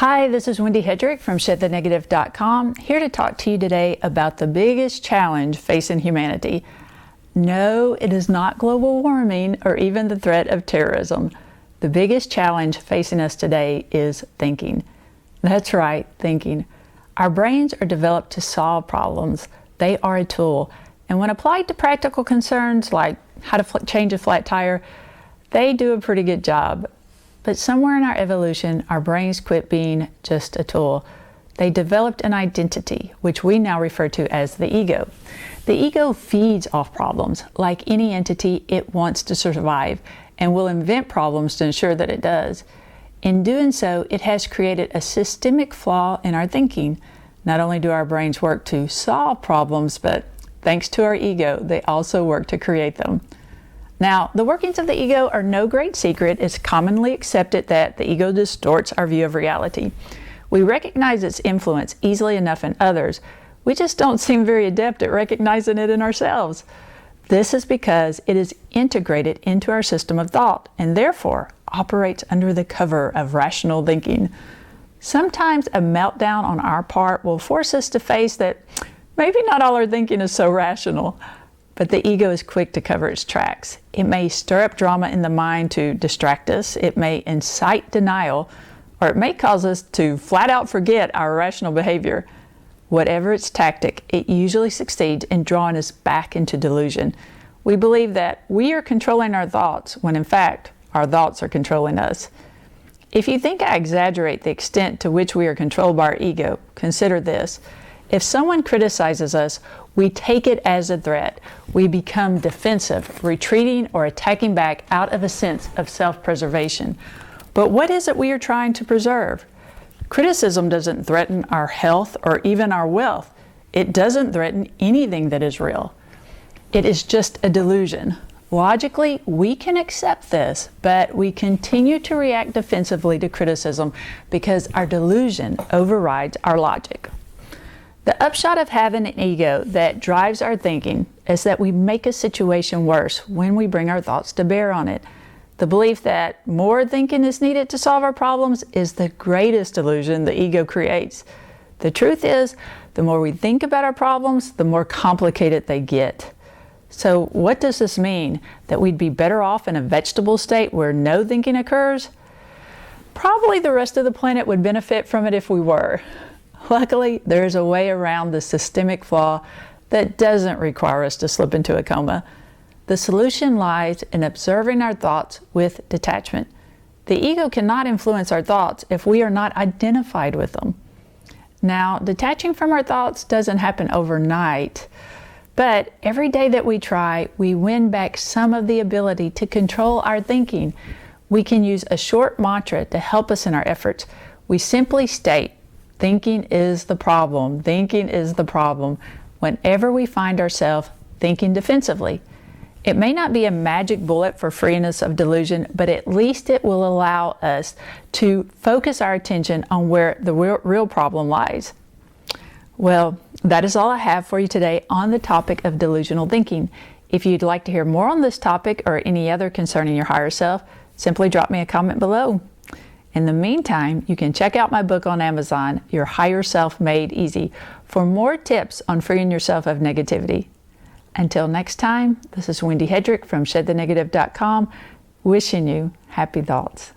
Hi, this is Wendy Hedrick from ShedTheNegative.com, here to talk to you today about the biggest challenge facing humanity. No, it is not global warming or even the threat of terrorism. The biggest challenge facing us today is thinking. That's right, thinking. Our brains are developed to solve problems. They are a tool. And when applied to practical concerns like how to change a flat tire, they do a pretty good job. But somewhere in our evolution, our brains quit being just a tool. They developed an identity, which we now refer to as the ego. The ego feeds off problems. Like any entity, it wants to survive and will invent problems to ensure that it does. In doing so, it has created a systemic flaw in our thinking. Not only do our brains work to solve problems, but thanks to our ego, they also work to create them. Now, the workings of the ego are no great secret. It's commonly accepted that the ego distorts our view of reality. We recognize its influence easily enough in others. We just don't seem very adept at recognizing it in ourselves. This is because it is integrated into our system of thought and therefore operates under the cover of rational thinking. Sometimes a meltdown on our part will force us to face that maybe not all our thinking is so rational. But the ego is quick to cover its tracks. It may stir up drama in the mind to distract us. It may incite denial, or it may cause us to flat out forget our irrational behavior. Whatever its tactic, it usually succeeds in drawing us back into delusion. We believe that we are controlling our thoughts when in fact our thoughts are controlling us. If you think I exaggerate the extent to which we are controlled by our ego, consider this. If someone criticizes us, we take it as a threat. We become defensive, retreating or attacking back out of a sense of self-preservation. But what is it we are trying to preserve? Criticism doesn't threaten our health or even our wealth. It doesn't threaten anything that is real. It is just a delusion. Logically, we can accept this, but we continue to react defensively to criticism because our delusion overrides our logic. The upshot of having an ego that drives our thinking is that we make a situation worse when we bring our thoughts to bear on it. The belief that more thinking is needed to solve our problems is the greatest illusion the ego creates. The truth is, the more we think about our problems, the more complicated they get. So what does this mean? That we'd be better off in a vegetable state where no thinking occurs? Probably the rest of the planet would benefit from it if we were. Luckily, there is a way around the systemic flaw that doesn't require us to slip into a coma. The solution lies in observing our thoughts with detachment. The ego cannot influence our thoughts if we are not identified with them. Now, detaching from our thoughts doesn't happen overnight, but every day that we try, we win back some of the ability to control our thinking. We can use a short mantra to help us in our efforts. We simply state, thinking is the problem. Thinking is the problem whenever we find ourselves thinking defensively. It may not be a magic bullet for freeing us of delusion, but at least it will allow us to focus our attention on where the real problem lies. Well, that is all I have for you today on the topic of delusional thinking. If you'd like to hear more on this topic or any other concerning your higher self, simply drop me a comment below. In the meantime, you can check out my book on Amazon, Your Higher Self Made Easy, for more tips on freeing yourself of negativity. Until next time, this is Wendy Hedrick from ShedTheNegative.com, wishing you happy thoughts.